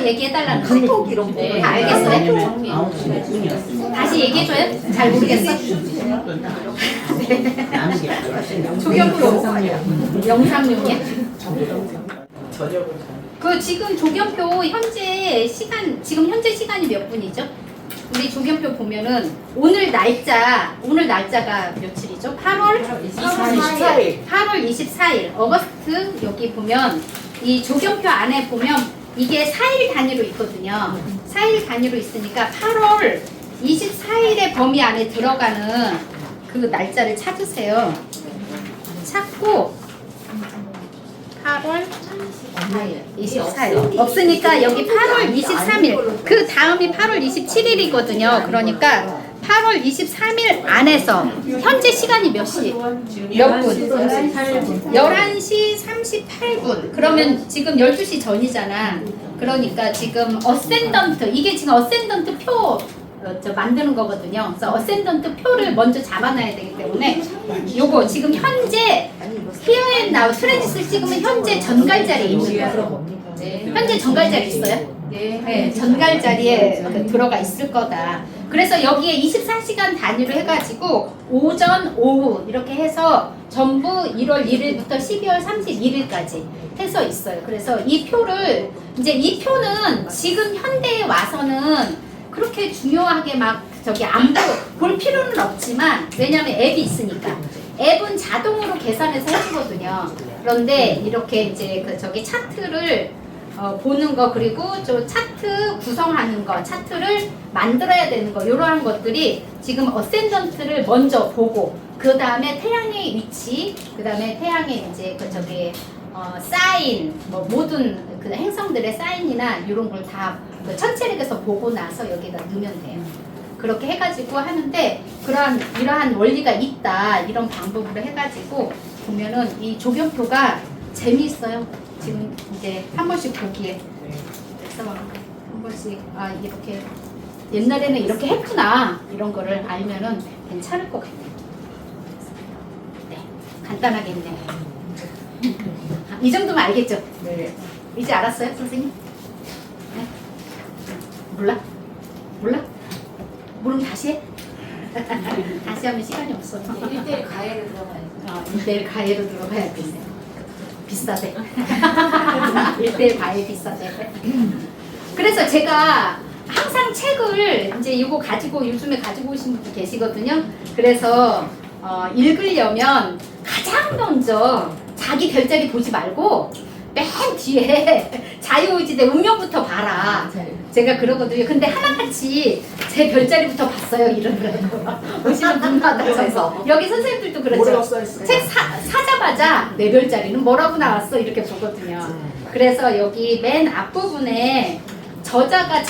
얘기해달라는 거지. 카톡 이런 거. 다 알겠어요? 9시에 뿐이었어요. 다시 얘기해줘요? 잘 모르겠어? 나는 게 아니라 조경표 영상용이야? 저녁을 그 지금 조경표 현재 시간이 몇 분이죠? 우리 조경표 보면은 오늘 날짜가 며칠이죠? 8월 24일. 8월 24일 어거스트 여기 보면 이 조경표 안에 보면 이게 4일 단위로 있거든요. 4일 단위로 있으니까 8월 24일의 범위 안에 들어가는 그 날짜를 찾으세요. 찾고 8월 24일 없으니까 여기 8월 23일 그 다음이 8월 27일이거든요. 그러니까 8월 23일 안에서 현재 시간이 몇 시? 몇 분? 11시 38분. 그러면 지금 12시 전이잖아. 그러니까 지금 어센던트 이게 지금 어센던트 표 만드는 거거든요. 그래서 어센던트 표를 먼저 잡아놔야 되기 때문에 요거 지금 현재 Here and Now 트랜지스를 찍으면 현재 전갈 자리에 있는 거예요. 현재 전갈 자리 있어요? 네, 전갈 자리에 들어가 있을 거다. 그래서 여기에 24시간 단위로 해가지고 오전, 오후 이렇게 해서 전부 1월 1일부터 12월 31일까지 해서 있어요. 그래서 이 표는 지금 현대에 와서는 그렇게 중요하게 막 안 볼 필요는 없지만 왜냐면 앱이 있으니까 앱은 자동으로 계산해서 해주거든요. 그런데 이렇게 이제 차트를 보는 거 그리고 저 차트 구성하는 거 차트를 만들어야 되는 거 이러한 것들이 지금 어센던트를 먼저 보고 그 다음에 태양의 위치 그 다음에 태양의 이제 사인 뭐 모든 그 행성들의 사인이나 이런 걸 다 천체력에서 보고 나서 여기다 넣으면 돼요. 그렇게 해가지고 하는데 이러한 원리가 있다 이런 방법으로 해가지고 보면은 이 조경표가 재미있어요. 지금 이제 한 번씩 보기에 그래서 한 번씩 이렇게 옛날에는 이렇게 했구나 이런 거를 알면은 괜찮을 것 같아요. 네, 간단하게 했네요. 이 정도면 알겠죠? 네. 이제 알았어요, 선생님? 네? 몰라? 모르면 다시 해? 다시 하면 시간이 없어. 1대1 가해로 들어가야지. 1대1 가해로 들어가야 되네. 비싸대. 1대1 가해 비싸대. 그래서 제가 항상 책을 이제 이거 요즘에 가지고 오신 분도 계시거든요. 그래서 읽으려면 가장 먼저 자기 별자리 보지 말고 맨 뒤에 자유의지대 운명부터 봐라. 제가 그러거든요. 근데 하나같이 제 별자리부터 봤어요. 이러더라고요. 오시는 분마다 그래서 여기 선생님들도 그렇죠. 뭐라고 써있어요? 책 사자마자 내 별자리는 뭐라고 나왔어 이렇게 보거든요. 그래서 여기 맨 앞부분에 저자가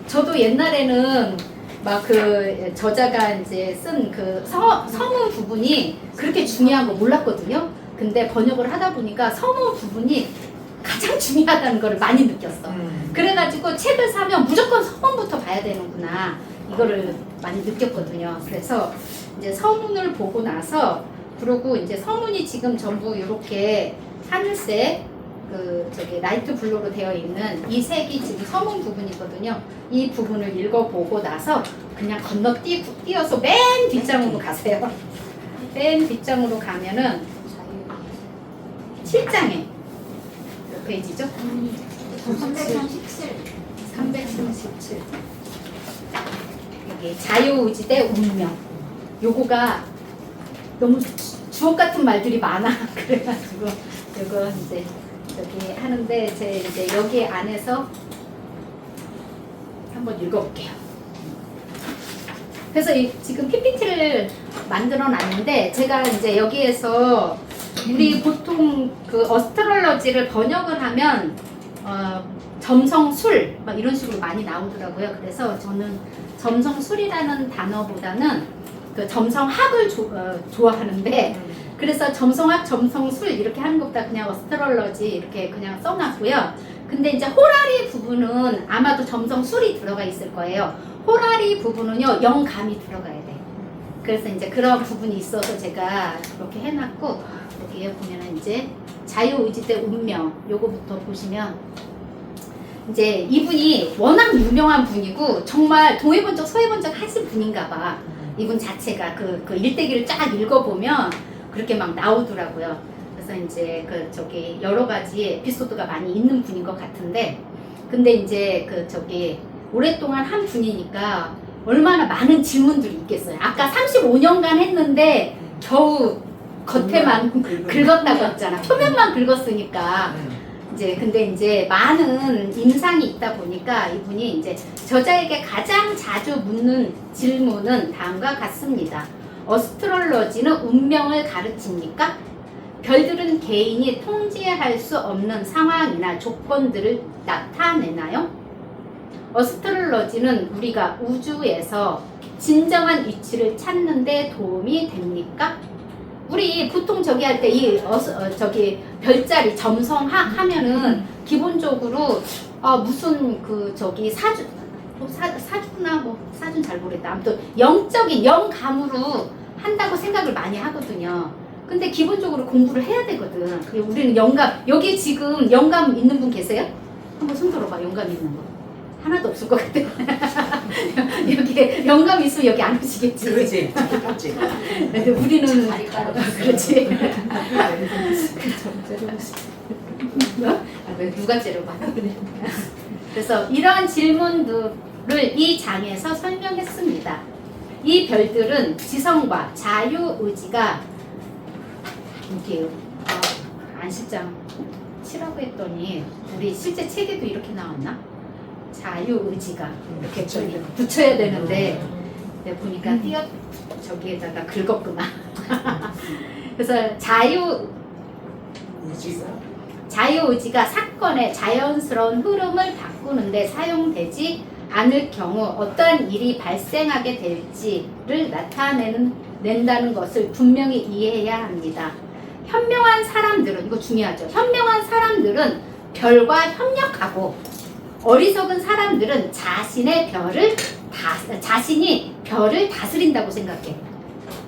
저도 옛날에는 막 그 저자가 이제 쓴 그 서문 부분이 그렇게 중요한 거 몰랐거든요. 근데 번역을 하다 보니까 서문 부분이 가장 중요하다는 걸 많이 느꼈어. 그래가지고 책을 사면 무조건 서문부터 봐야 되는구나 이거를 많이 느꼈거든요. 그래서 이제 서문을 보고 나서 그리고 이제 서문이 지금 전부 이렇게 하늘색 라이트 블루로 되어 있는 이 색이 지금 서문 부분이거든요. 이 부분을 읽어보고 나서 그냥 건너뛰어서 맨 뒷장으로 가세요. 맨 뒷장으로 가면은 7장에 몇 페이지죠? 337. 337. 여기 자유의지대 운명. 요거가 너무 주옥 같은 말들이 많아. 그래가지고 요거 이제 여기 하는데 이제 여기 안에서 한번 읽어볼게요. 그래서 지금 PPT를 만들어 놨는데 제가 이제 여기에서 우리 보통 그 어스트롤러지를 번역을 하면 점성술 막 이런 식으로 많이 나오더라고요. 그래서 저는 점성술이라는 단어보다는 그 점성학을 좋아하는데 그래서 점성학, 점성술 이렇게 하는 것보다 그냥 어스트롤러지 이렇게 그냥 써놨고요. 근데 이제 호라리 부분은 아마도 점성술이 들어가 있을 거예요. 호라리 부분은요 영감이 들어가야 돼. 그래서 이제 그런 부분이 있어서 제가 그렇게 해놨고 여기에 보면은 이제 자유의지대 운명 요거부터 보시면 이제 이분이 워낙 유명한 분이고 정말 동해번쩍 서해번쩍 하신 분인가 봐. 이분 자체가 그 일대기를 쫙 읽어보면 그렇게 막 나오더라고요. 그래서 이제 여러 가지 에피소드가 많이 있는 분인 것 같은데, 근데 이제 오랫동안 한 분이니까 얼마나 많은 질문들이 있겠어요. 아까 35년간 했는데 겨우 겉에만 긁었다고 했잖아. 표면만 긁었으니까. 근데 이제 많은 임상이 있다 보니까 이분이 이제 저자에게 가장 자주 묻는 질문은 다음과 같습니다. 어스트롤러지는 운명을 가르칩니까? 별들은 개인이 통제할 수 없는 상황이나 조건들을 나타내나요? 어스트롤러지는 우리가 우주에서 진정한 위치를 찾는 데 도움이 됩니까? 우리 보통 할 때 별자리 점성하면은 기본적으로 무슨 사주나 잘 모르겠다. 아무튼 영적인 영감으로 한다고 생각을 많이 하거든요. 근데 기본적으로 공부를 해야 되거든. 그리고 우리는 영감, 여기 지금 영감 있는 분 계세요? 한번 손 들어봐. 영감 있는 거. 하나도 없을 것 같아. 여기 영감 있으면 여기 안 오시겠지. 그렇지. 그렇지. 근데 우리는 자리 깔아. 그렇지. 왜 누가 째려봐? 그래서 이러한 질문들을 이 장에서 설명했습니다. 이 별들은 지성과 자유의지가 이게 안실장 치라고 했더니 우리 실제 책에도 이렇게 나왔나? 자유의지가 이렇게 했더니 붙여야 되는데 내가 보니까 저기에다가 긁었구나. 그래서 자유의지가 사건의 자연스러운 흐름을 바꾸는데 사용되지 않을 경우 어떠한 일이 발생하게 될지를 낸다는 것을 분명히 이해해야 합니다. 현명한 사람들은, 이거 중요하죠. 현명한 사람들은 별과 협력하고 어리석은 사람들은 자신이 별을 다스린다고 생각해.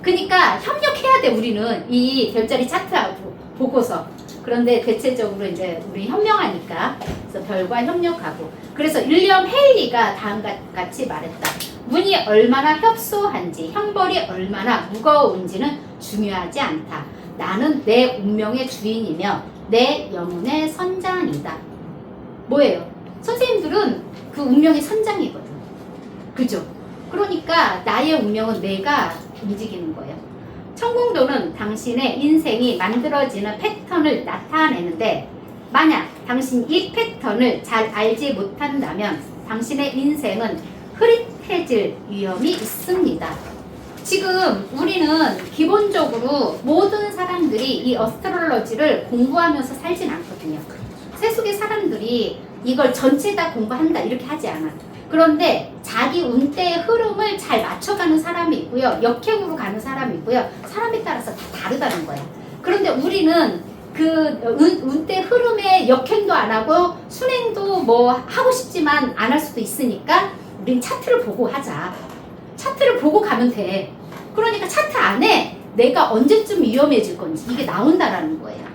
그러니까 협력해야 돼. 우리는 이 별자리 차트하고 보고서. 그런데 대체적으로 이제 우리 현명하니까 그래서 별과 협력하고. 그래서 윌리엄 헤일리가 다음과 같이 말했다. 운이 얼마나 협소한지, 형벌이 얼마나 무거운지는 중요하지 않다. 나는 내 운명의 주인이며 내 영혼의 선장이다. 뭐예요? 선생님들은 그 운명의 선장이거든. 그죠? 그러니까 나의 운명은 내가 움직이는 거예요. 천공도는 당신의 인생이 만들어지는 패턴을 나타내는데 만약 당신 이 패턴을 잘 알지 못한다면 당신의 인생은 흐릿해질 위험이 있습니다. 지금 우리는 기본적으로 모든 사람들이 이 어스트롤러지를 공부하면서 살진 않거든요. 세속의 사람들이 이걸 전체 다 공부한다 이렇게 하지 않아. 그런데 자기 운대의 흐름을 잘 맞춰가는 사람이 있고요. 역행으로 가는 사람이 있고요. 사람에 따라서 다 다르다는 거야. 그런데 우리는 그 운대 흐름에 역행도 안 하고 순행도 뭐 하고 싶지만 안 할 수도 있으니까 우린 차트를 보고 하자. 차트를 보고 가면 돼. 그러니까 차트 안에 내가 언제쯤 위험해질 건지 이게 나온다라는 거예요.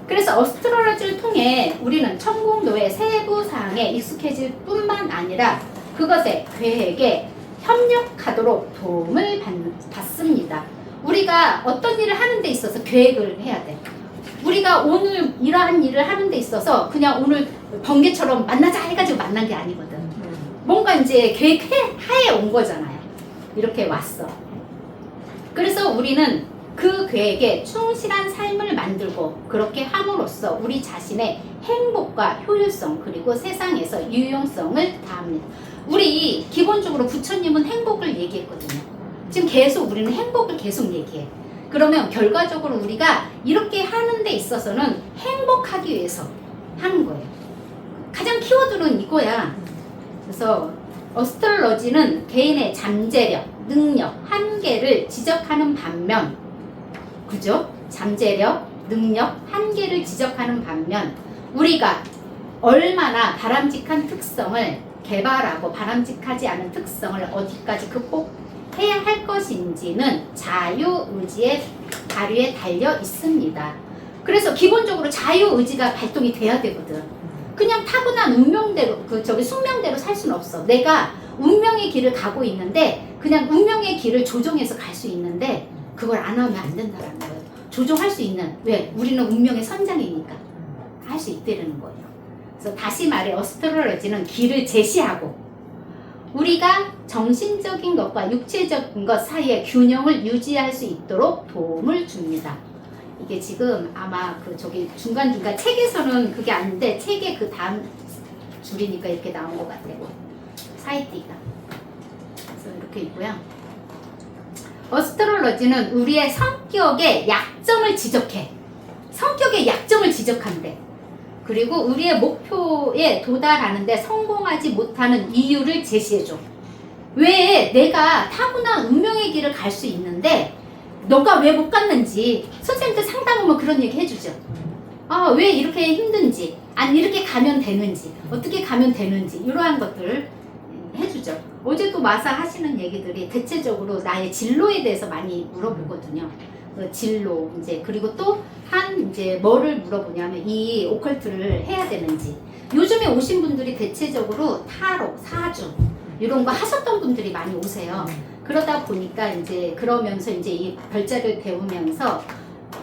그래서 어스트롤러지를 통해 우리는 천공도의 세부 사항에 익숙해질 뿐만 아니라 그것의 계획에 협력하도록 도움을 받습니다. 우리가 어떤 일을 하는 데 있어서 계획을 해야 돼. 우리가 오늘 이러한 일을 하는 데 있어서 그냥 오늘 번개처럼 만나자 해가지고 만난 게 아니거든. 뭔가 이제 계획하에 온 거잖아요. 이렇게 왔어. 그래서 우리는 그 계획에 충실한 삶을 만들고 그렇게 함으로써 우리 자신의 행복과 효율성 그리고 세상에서 유용성을 더합니다. 우리 기본적으로 부처님은 행복을 얘기했거든요. 지금 계속 우리는 행복을 계속 얘기해. 그러면 결과적으로 우리가 이렇게 하는 데 있어서는 행복하기 위해서 하는 거예요. 가장 키워드는 이거야. 그래서 어스트롤러지는 개인의 잠재력, 능력, 한계를 지적하는 반면 그죠? 잠재력, 능력, 한계를 지적하는 반면 우리가 얼마나 바람직한 특성을 개발하고 바람직하지 않은 특성을 어디까지 극복해야 할 것인지는 자유의지의 발휘에 달려 있습니다. 그래서 기본적으로 자유의지가 발동이 돼야 되거든. 그냥 타고난 운명대로 숙명대로 살 수는 없어. 내가 운명의 길을 가고 있는데 그냥 운명의 길을 조종해서 갈 수 있는데 그걸 안 하면 안 된다는 거예요. 조종할 수 있는, 왜? 우리는 운명의 선장이니까 할 수 있다는 거예요. 그래서 다시 말해 어스트롤러지는 길을 제시하고 우리가 정신적인 것과 육체적인 것 사이의 균형을 유지할 수 있도록 도움을 줍니다. 이게 지금 아마 중간중간 책에서는 그게 아닌데 책의 그 다음 줄이니까 이렇게 나온 것 같아요. 사이띠가. 그래서 이렇게 있고요. 어스트롤러지는 우리의 성격의 약점을 지적해. 성격의 약점을 지적한대. 그리고 우리의 목표에 도달하는데 성공하지 못하는 이유를 제시해줘. 왜 내가 타고난 운명의 길을 갈 수 있는데 너가 왜 못 갔는지 선생님들 상담하면 그런 얘기 해주죠. 아, 왜 이렇게 힘든지, 아니 이렇게 가면 되는지, 어떻게 가면 되는지 이러한 것들을 해주죠. 어제도 마사 하시는 얘기들이 대체적으로 나의 진로에 대해서 많이 물어보거든요. 그 진로 이제 그리고 또 이제 뭐를 물어보냐면 이 오컬트를 해야 되는지. 요즘에 오신 분들이 대체적으로 타로, 사주 이런 거 하셨던 분들이 많이 오세요. 그러다 보니까 이제 그러면서 이제 이 별자를 배우면서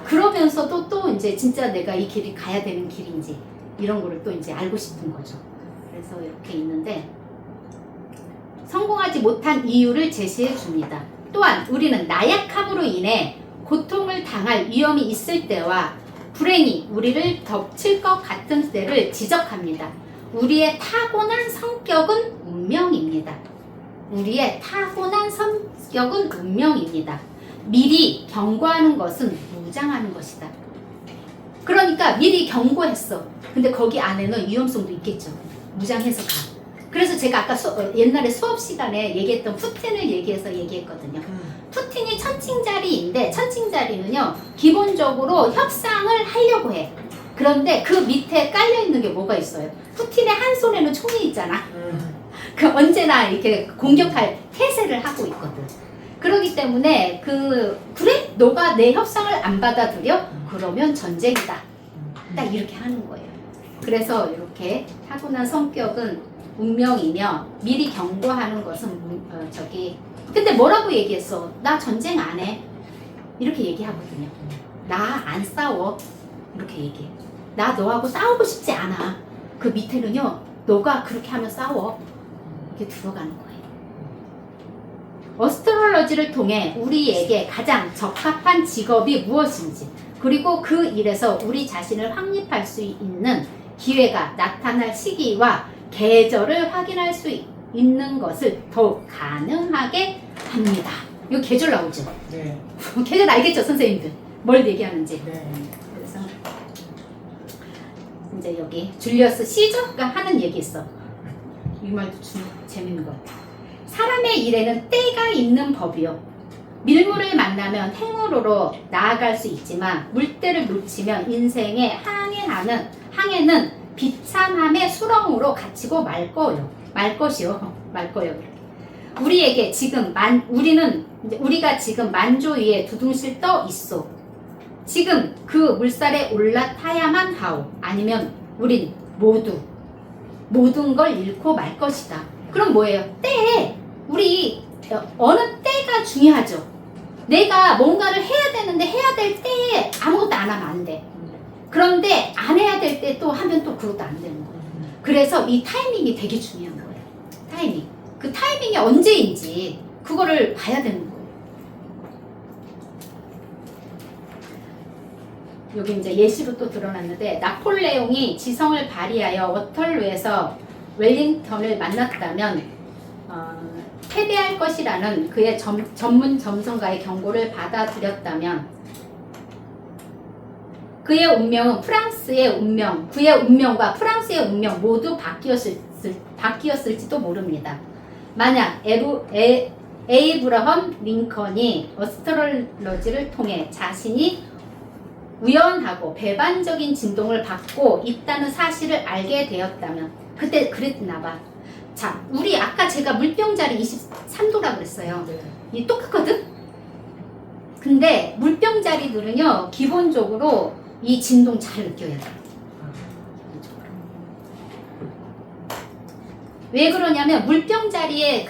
그러면서도 또 이제 진짜 내가 이 길이 가야 되는 길인지 이런 거를 또 이제 알고 싶은 거죠. 그래서 이렇게 있는데 성공하지 못한 이유를 제시해 줍니다. 또한 우리는 나약함으로 인해 고통을 당할 위험이 있을 때와 불행이 우리를 덮칠 것 같은 때를 지적합니다. 우리의 타고난 성격은 운명입니다. 우리의 타고난 성격은 운명입니다. 미리 경고하는 것은 무장하는 것이다. 그러니까 미리 경고했어. 근데 거기 안에는 위험성도 있겠죠. 무장해서 가. 그래서 제가 아까 옛날에 수업 시간에 얘기했던 푸틴을 얘기했거든요. 푸틴이 천칭자리인데 천칭자리는요 기본적으로 협상을 하려고 해. 그런데 그 밑에 깔려있는 게 뭐가 있어요? 푸틴의 한 손에는 총이 있잖아. 그 언제나 이렇게 공격할 태세를 하고 있거든. 그렇기 때문에 그래? 너가 내 협상을 안 받아들여? 그러면 전쟁이다. 딱 이렇게 하는 거예요. 그래서 이렇게 타고난 성격은 운명이며 미리 경고하는 것은 근데 뭐라고 얘기했어? 나 전쟁 안 해. 이렇게 얘기하거든요. 나 안 싸워. 이렇게 얘기해. 나 너하고 싸우고 싶지 않아. 그 밑에는요, 너가 그렇게 하면 싸워. 이렇게 들어가는 거예요. 어스트롤러지를 통해 우리에게 가장 적합한 직업이 무엇인지, 그리고 그 일에서 우리 자신을 확립할 수 있는 기회가 나타날 시기와 계절을 확인할 수 있는 것을 더욱 가능하게 합니다. 이거 계절 나오죠? 네. 계절 알겠죠, 선생님들? 뭘 얘기하는지. 네. 그래서 이제 여기 줄리어스 시저가 하는 얘기 있어. 이 말도 재밌는 것 같아. 사람의 일에는 때가 있는 법이요. 밀물을 만나면 행으로로 나아갈 수 있지만 물때를 놓치면 인생의 항해는 비참함의 수렁으로 갇히고 말 것이요. 우리에게 지금 우리가 지금 만조 위에 두둥실 떠 있소. 지금 그 물살에 올라타야만 하오. 아니면 우린 모든 걸 잃고 말 것이다. 그럼 뭐예요? 우리 어느 때가 중요하죠. 내가 뭔가를 해야 되는데 해야 될 때에 아무것도 안 하면 안 돼. 그런데 안 해야 될 때 또 하면 또 그것도 안 되는 거예요. 그래서 이 타이밍이 되게 중요한 거예요. 타이밍. 그 타이밍이 언제인지 그거를 봐야 되는 거예요. 여기 이제 예시로 또 드러났는데 나폴레옹이 지성을 발휘하여 워털루에서 웰링턴을 만났다면 패배할 것이라는 그의 전문 점성가의 경고를 받아들였다면 그의 운명은 그의 운명과 프랑스의 운명 모두 바뀌었을지도 모릅니다. 만약 에이브러함 링컨이 어스트롤러지를 통해 자신이 우연하고 배반적인 진동을 받고 있다는 사실을 알게 되었다면 그때 그랬나 봐. 자, 우리 아까 제가 물병자리 23도라 그랬어요. 이 똑같거든? 근데 물병자리들은요 기본적으로 이 진동 잘 느껴야 돼. 왜 그러냐면 물병 자리에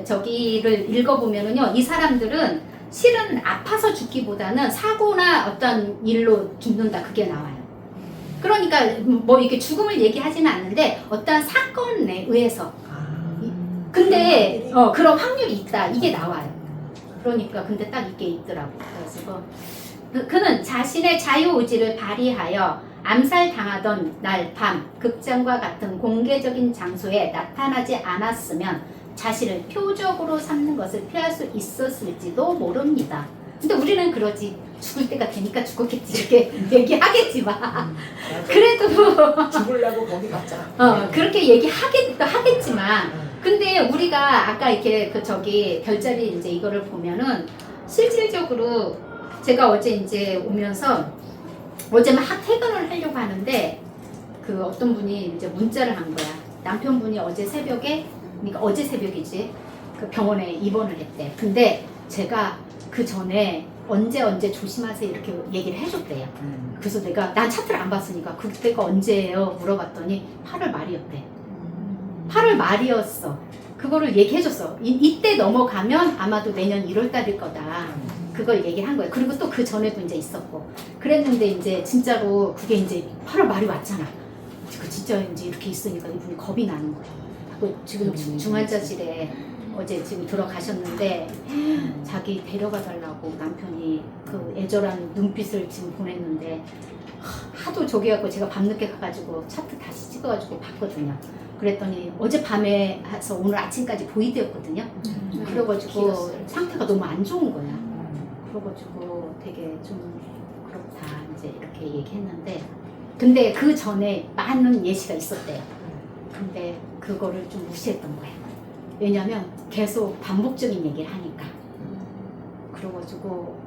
저기를 읽어보면은요, 이 사람들은 실은 아파서 죽기보다는 사고나 어떤 일로 죽는다, 그게 나와요. 그러니까 뭐 이렇게 죽음을 얘기하지는 않는데 어떠한 사건에 의해서. 근데 그런 확률이 있다, 이게 나와요. 그러니까 근데 딱 이게 있더라고. 그래서 그는 자신의 자유의지를 발휘하여 암살당하던 날 밤 극장과 같은 공개적인 장소에 나타나지 않았으면 자신을 표적으로 삼는 것을 피할 수 있었을지도 모릅니다. 근데 우리는 그러지. 죽을 때가 되니까 죽었겠지 이렇게 얘기하겠지만 그래도 죽으려고 거기 갔잖아. 그렇게 하겠지만 근데 우리가 아까 이렇게 별자리 이제 이거를 보면은 실질적으로 제가 어제 이제 오면서 어제 막 퇴근을 하려고 하는데 그 어떤 분이 이제 문자를 한 거야. 남편분이 어제 새벽에, 그러니까 어제 새벽이지, 그 병원에 입원을 했대. 근데 제가 그 전에 언제 조심하세요 이렇게 얘기를 해줬대요. 그래서 난 차트를 안 봤으니까 그때가 언제예요 물어봤더니 8월 말이었대. 8월 말이었어. 그거를 얘기해줬어. 이때 넘어가면 아마도 내년 1월 달일 거다. 그걸 얘기한 거예요. 그리고 또 그 전에도 이제 있었고. 그랬는데 이제 진짜로 그게 이제 8월 말이 왔잖아. 그 진짜 이제 이렇게 있으니까 이분이 겁이 나는 거야. 그 지금 중환자실에 어제 지금 들어가셨는데 자기 데려가 달라고 남편이 그 애절한 눈빛을 지금 보냈는데 하도 저기 갖고 제가 밤늦게 가가지고 차트 다시 찍어가지고 봤거든요. 그랬더니 어젯밤에 해서 오늘 아침까지 보이드였거든요. 그래가지고 상태가 너무 안 좋은 거야. 그래가지고 되게 좀 그렇다 이제 이렇게 얘기했는데 근데 그 전에 많은 예시가 있었대요. 근데 그거를 좀 무시했던 거예요. 왜냐면 계속 반복적인 얘기를 하니까. 그래가지고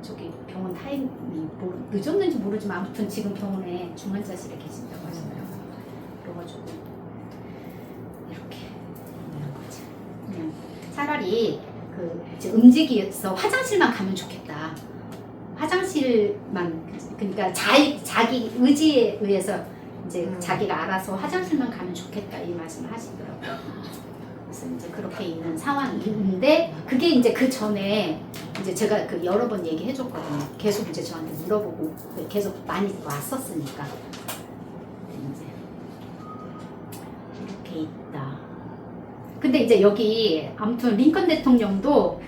저기 병원 타임이 늦었는지 모르지만 아무튼 지금 병원에 중환자실에 계신다고 하시더라고요. 그래가지고 이렇게 있는 거지. 그냥 차라리 이제 움직여서 화장실만 가면 좋겠다. 화장실만, 그러니까 자기 의지에 의해서 이제 자기가 알아서 화장실만 가면 좋겠다 이 말씀을 하시더라고요. 그래서 이제 그렇게 있는 상황인데 그게 이제 그 전에 이제 제가 여러 번 얘기해줬거든요. 계속 이제 저한테 물어보고 계속 많이 왔었으니까. 이제 이렇게 있다. 근데 이제 여기 아무튼 링컨 대통령도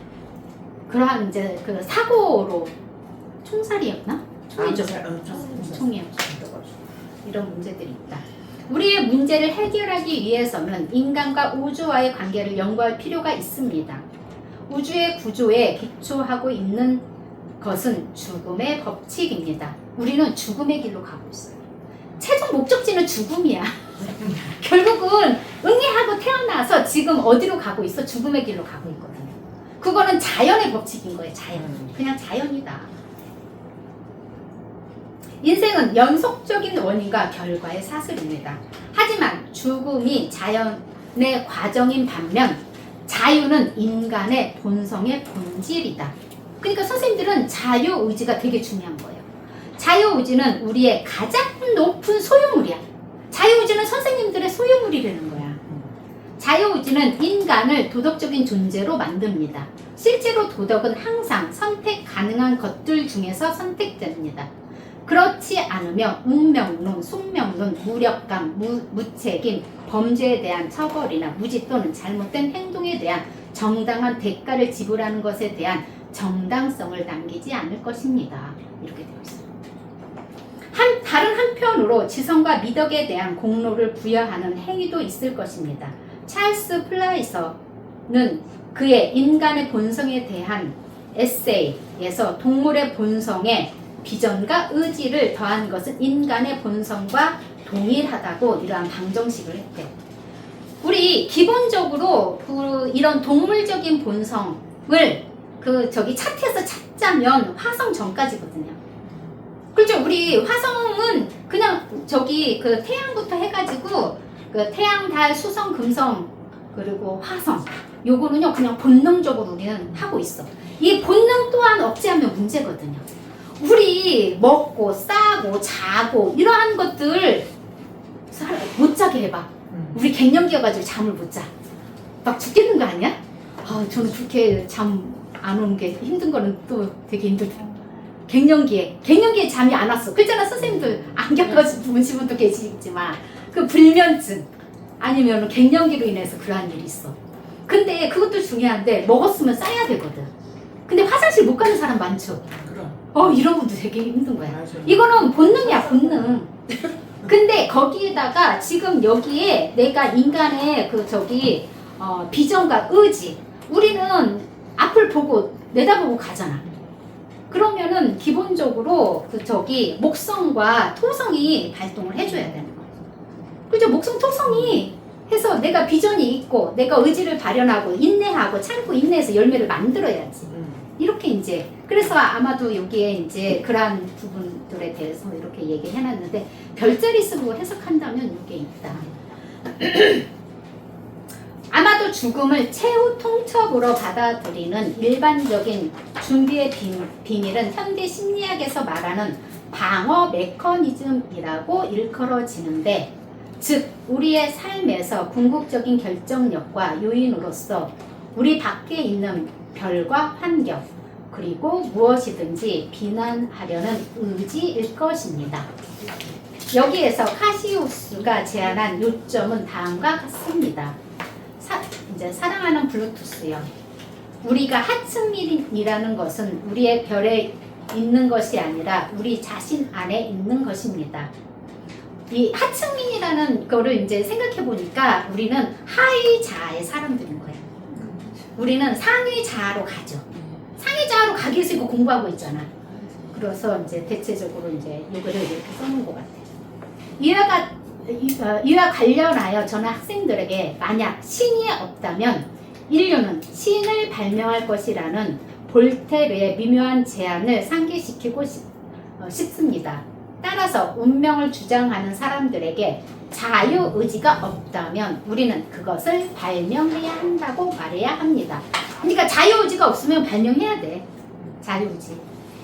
그러한 이제 그 사고로 총살이었나? 총이죠. 총이었죠. 이런 문제들이 있다. 우리의 문제를 해결하기 위해서는 인간과 우주와의 관계를 연구할 필요가 있습니다. 우주의 구조에 기초하고 있는 것은 죽음의 법칙입니다. 우리는 죽음의 길로 가고 있어요. 최종 목적지는 죽음이야. 결국은 응애하고 태어나서 지금 어디로 가고 있어? 죽음의 길로 가고 있거든요. 그거는 자연의 법칙인 거예요. 자연. 그냥 자연이다. 인생은 연속적인 원인과 결과의 사슬입니다. 하지만 죽음이 자연의 과정인 반면 자유는 인간의 본성의 본질이다. 그러니까 선생님들은 자유의지가 되게 중요한 거예요. 자유의지는 우리의 가장 높은 소유물이야. 자유의지는 선생님들의 소유물이라는 거야. 자유의지는 인간을 도덕적인 존재로 만듭니다. 실제로 도덕은 항상 선택 가능한 것들 중에서 선택됩니다. 그렇지 않으면 운명론, 숙명론, 무력감, 무책임, 범죄에 대한 처벌이나 무지 또는 잘못된 행동에 대한 정당한 대가를 지불하는 것에 대한 정당성을 남기지 않을 것입니다. 이렇게 되어 있어요. 다른 한편으로 지성과 미덕에 대한 공로를 부여하는 행위도 있을 것입니다. 찰스 플라이서는 그의 인간의 본성에 대한 에세이에서 동물의 본성에 비전과 의지를 더한 것은 인간의 본성과 동일하다고 이러한 방정식을 했대. 우리 기본적으로 이런 동물적인 본성을 차트에서 찾자면 화성 전까지거든요. 그렇죠? 우리 화성은 그냥 태양부터 해가지고 태양, 달, 수성, 금성 그리고 화성 요거는요 그냥 본능적으로 우리는 하고 있어. 이 본능 또한 억제하면 문제거든요. 우리 먹고 싸고 자고 이러한 것들 못 자게 해봐. 우리 갱년기여가지고 잠을 못 자. 막 죽겠는 거 아니야? 저는 그렇게 잠 안 오는 게 힘든 거는 또 되게 힘들다. 갱년기에 잠이 안 왔어. 그렇잖아, 선생님들 안 겪어보신 분도 계시겠지만 그 불면증 아니면 갱년기로 인해서 그러한 일이 있어. 근데 그것도 중요한데 먹었으면 싸야 되거든. 근데 화장실 못 가는 사람 많죠. 그럼. 이런 분도 되게 힘든 거야. 맞아요. 이거는 본능이야, 본능. 근데 거기에다가 지금 여기에 내가 인간의 비전과 의지, 우리는 앞을 보고 내다보고 가잖아. 그러면은 기본적으로 목성과 토성이 발동을 해줘야 되는 거야. 그죠? 목성 토성이 해서 내가 비전이 있고 내가 의지를 발현하고 인내하고 참고 인내해서 열매를 만들어야지. 이렇게 이제 그래서 아마도 여기에 이제 그러한 부분들에 대해서 이렇게 얘기해놨는데 별자리 쓰고 해석한다면 이게 있다. 아마도 죽음을 최후 통첩으로 받아들이는 일반적인 준비의 비밀은 현대 심리학에서 말하는 방어 메커니즘이라고 일컬어지는데, 즉 우리의 삶에서 궁극적인 결정력과 요인으로서 우리 밖에 있는 별과 환경 그리고 무엇이든지 비난하려는 의지일 것입니다. 여기에서 카시우스가 제안한 요점은 다음과 같습니다. 이제 사랑하는 블루투스요. 우리가 하층민이라는 것은 우리의 별에 있는 것이 아니라 우리 자신 안에 있는 것입니다. 이 하층민이라는 거를 이제 생각해 보니까 우리는 하위자의 사람들인 거예요. 우리는 상위자로 가죠. 상위자로 가기 위해서 이거 공부하고 있잖아. 그래서 이제 대체적으로 이제 이거를 이렇게 써놓은 것 같아요. 이와 관련하여 저는 학생들에게 만약 신이 없다면 인류는 신을 발명할 것이라는 볼테르의 미묘한 제안을 상기시키고 싶습니다. 따라서 운명을 주장하는 사람들에게 자유의지가 없다면 우리는 그것을 발명해야 한다고 말해야 합니다. 그러니까 자유의지가 없으면 발명해야 돼. 자유의지.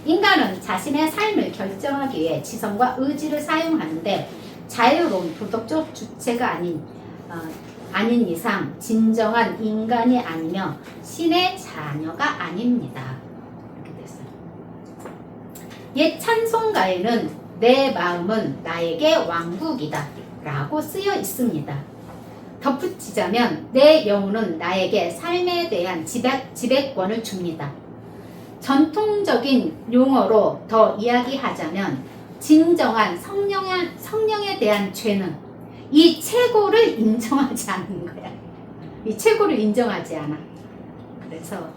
인간은 자신의 삶을 결정하기 위해 지성과 의지를 사용하는데 자유로운 도덕적 주체가 아닌 이상 진정한 인간이 아니며 신의 자녀가 아닙니다. 이렇게 됐어요. 옛 찬송가에는 내 마음은 나에게 왕국이다 라고 쓰여 있습니다. 덧붙이자면 내 영혼은 나에게 삶에 대한 지배권을 줍니다. 전통적인 용어로 더 이야기하자면 진정한 성령에 대한 죄는 이 최고를 인정하지 않는 거야. 이 최고를 인정하지 않아. 그래서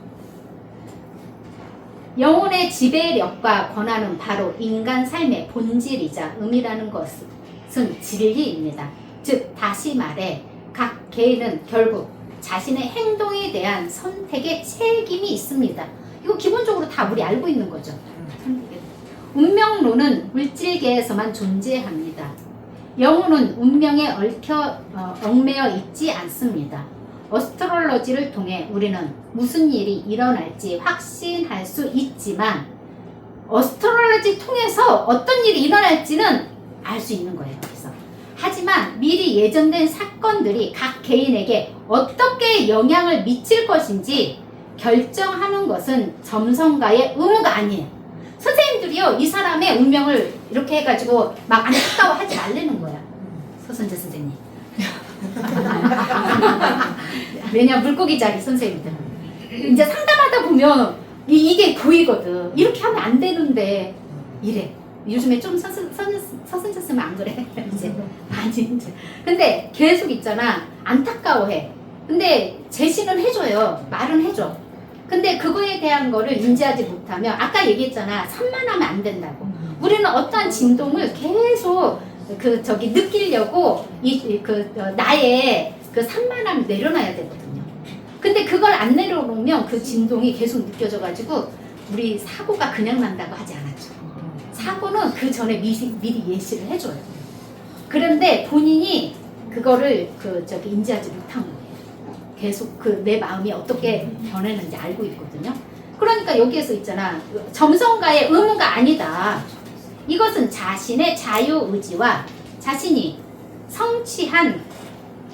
영혼의 지배력과 권한은 바로 인간 삶의 본질이자 의미라는 것은 진리입니다. 즉 다시 말해 각 개인은 결국 자신의 행동에 대한 선택에 책임이 있습니다. 이거 기본적으로 다 우리 알고 있는 거죠. 운명론은 물질계에서만 존재합니다. 영혼은 운명에 얽매여 있지 않습니다. 어스트롤러지를 통해 우리는 무슨 일이 일어날지 확신할 수 있지만 어스트롤러지 통해서 어떤 일이 일어날지는 알 수 있는 거예요. 그래서 하지만 미리 예정된 사건들이 각 개인에게 어떻게 영향을 미칠 것인지 결정하는 것은 점성가의 의무가 아니에요. 선생님들이요, 이 사람의 운명을 이렇게 해가지고 막 안타까워하지 말라는 거야. 서선재 선생님. 왜냐, 물고기 자리 선생님들. 이제 상담하다 보면 이게 보이거든. 이렇게 하면 안 되는데 이래. 요즘에 좀 서선졌으면 안 그래. 이제 많이 이제. 근데 계속 있잖아. 안타까워해. 근데 제시는 해줘요. 말은 해줘. 근데 그거에 대한 거를 인지하지 못하면 아까 얘기했잖아. 산만하면 안 된다고. 우리는 어떠한 진동을 계속 느끼려고 나의 그 산만함을 내려놔야 되거든요. 근데 그걸 안 내려놓으면 그 진동이 계속 느껴져가지고 우리 사고가 그냥 난다고 하지 않았죠. 사고는 그 전에 미리 예시를 해줘요. 그런데 본인이 그거를 인지하지 못한 거예요. 계속 내 마음이 어떻게 변했는지 알고 있거든요. 그러니까 여기에서 있잖아. 점성가의 의무가 아니다. 이것은 자신의 자유의지와 자신이 성취한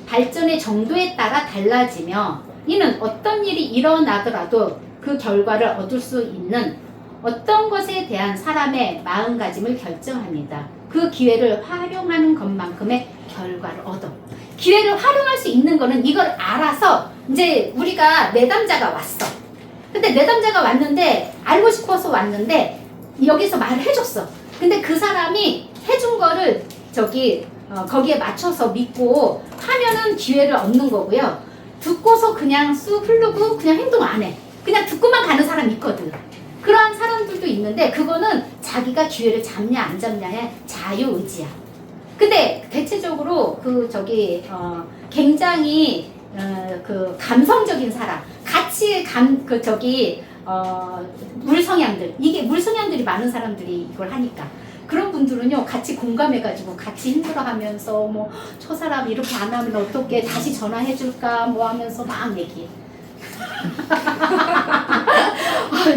발전의 정도에 따라 달라지며 이는 어떤 일이 일어나더라도 그 결과를 얻을 수 있는 어떤 것에 대한 사람의 마음가짐을 결정합니다. 그 기회를 활용하는 것만큼의 결과를 얻어. 기회를 활용할 수 있는 거는 이걸 알아서 이제 우리가 내담자가 왔어. 근데 내담자가 왔는데 알고 싶어서 왔는데 여기서 말을 해줬어. 근데 그 사람이 해준 거를 거기에 맞춰서 믿고 하면은 기회를 얻는 거고요. 듣고서 그냥 쑥 흐르고 그냥 행동 안 해. 그냥 듣고만 가는 사람이 있거든. 그러한 사람들도 있는데 그거는 자기가 기회를 잡냐 안 잡냐의 자유의지야. 근데 대체적으로 굉장히 그 감성적인 사람, 같이 물성향들, 이게 물성향들이 많은 사람들이 이걸 하니까 그런 분들은요 같이 공감해가지고 같이 힘들어하면서 뭐 저 사람 이렇게 안 하면 어떻게 다시 전화해줄까 뭐 하면서 막 얘기해.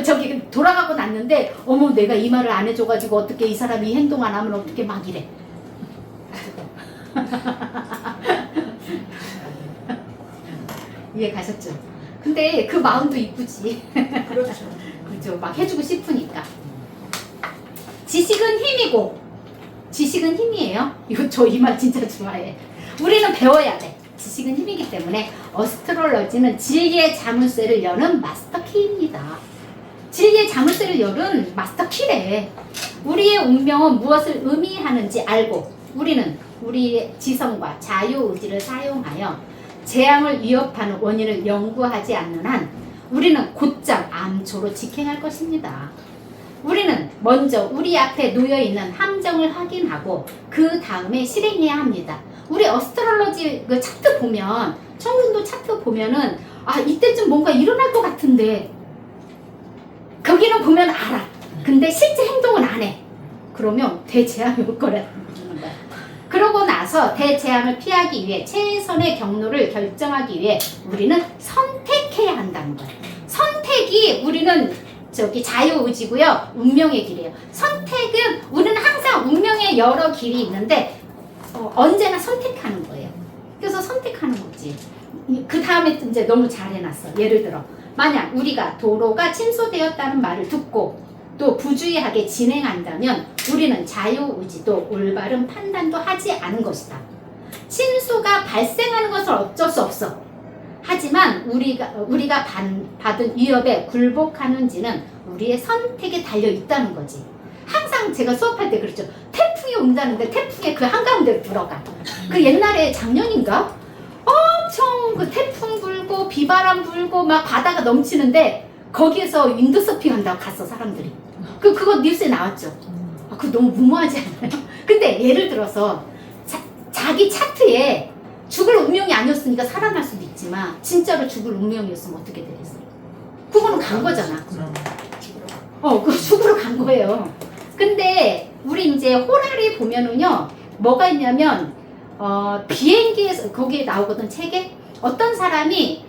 저기 돌아가고 났는데 어머 내가 이 말을 안 해줘가지고 어떻게 이 사람이 이 행동 안 하면 어떻게 막 이래. 이해 가셨죠? 근데 그 마음도 이쁘지. 그렇죠. 그죠? 막 해주고 싶으니까. 지식은 힘이고, 지식은 힘이에요. 이거 저 이 말 진짜 좋아해. 우리는 배워야 돼. 지식은 힘이기 때문에 어스트롤러지는 진리의 자물쇠를 여는 마스터키입니다. 진리의 자물쇠를 여는 마스터키래. 우리의 운명은 무엇을 의미하는지 알고 우리는 우리의 지성과 자유의지를 사용하여 재앙을 위협하는 원인을 연구하지 않는 한 우리는 곧장 암초로 직행할 것입니다. 우리는 먼저 우리 앞에 놓여있는 함정을 확인하고 그 다음에 실행해야 합니다. 우리 어스트롤러지 그 차트 보면 청운도 차트 보면은 이때쯤 뭔가 일어날 것 같은데 거기는 보면 알아. 근데 실제 행동은 안 해. 그러면 대재앙이 올 거라는 거야. 그러고 나서 대재앙을 피하기 위해 최선의 경로를 결정하기 위해 우리는 선택해야 한다는 거야. 선택이 우리는 자유의지고요. 운명의 길이에요. 선택은 우리는 항상 운명의 여러 길이 있는데 언제나 선택하는 거예요. 그래서 선택하는 거지. 그 다음에 이제 너무 잘 해놨어. 예를 들어 만약 우리가 도로가 침수되었다는 말을 듣고 또 부주의하게 진행한다면 우리는 자유의지도 올바른 판단도 하지 않은 것이다. 침수가 발생하는 것은 어쩔 수 없어. 하지만 우리가 받은 위협에 굴복하는지는 우리의 선택에 달려 있다는 거지. 항상 제가 수업할 때 그랬죠. 태풍이 온다는데 태풍의 그 한가운데로 들어가. 그 옛날에 작년인가? 엄청 그 태풍 불고 비바람 불고 막 바다가 넘치는데 거기에서 윈드서핑 한다고 갔어 사람들이. 그거 뉴스에 나왔죠. 그거 너무 무모하지 않아요? 근데 예를 들어서 자기 차트에 죽을 운명이 아니었으니까 살아날 수도 있지만 진짜로 죽을 운명이었으면 어떻게 되겠어요? 그거는 간 거잖아. 그 죽으러 간 거예요. 근데 우리 이제 호라리 보면은요 뭐가 있냐면 비행기에서 거기에 나오거든 책에 어떤 사람이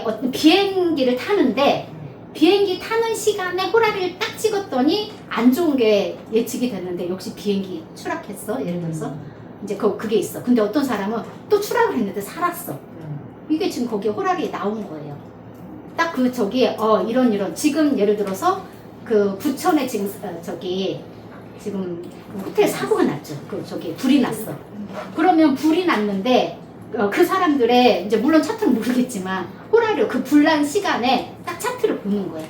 어떤 비행기를 타는데 비행기 타는 시간에 호라리를 딱 찍었더니 안 좋은 게 예측이 됐는데 역시 비행기 추락했어. 예를 들어서 이제 그게 있어. 근데 어떤 사람은 또 추락을 했는데 살았어. 이게 지금 거기에 호라리에 나온 거예요. 딱 이런 지금 예를 들어서 그 부천에 지금 지금 호텔 사고가 났죠. 불이 났어. 그러면 불이 났는데 그 사람들의 이제 물론 차트는 모르겠지만 호라리로 그 불난 시간에 딱 차트를 보는 거예요.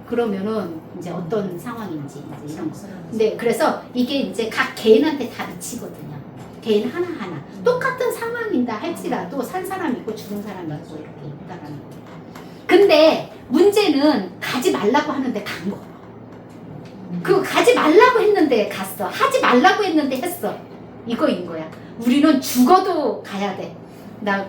그러면은 이제 어떤 상황인지 이제 이런 거. 근데 그래서 이게 이제 각 개인한테 다 미치거든요. 개인 하나하나 똑같은 상황인다 할지라도 산 사람이 있고 죽은 사람이 있고 이렇게 있다라는 거예요. 근데 문제는 가지 말라고 하는데 간 거. 가지 말라고 했는데 갔어. 하지 말라고 했는데 했어. 이거인 거야. 우리는 죽어도 가야 돼. 나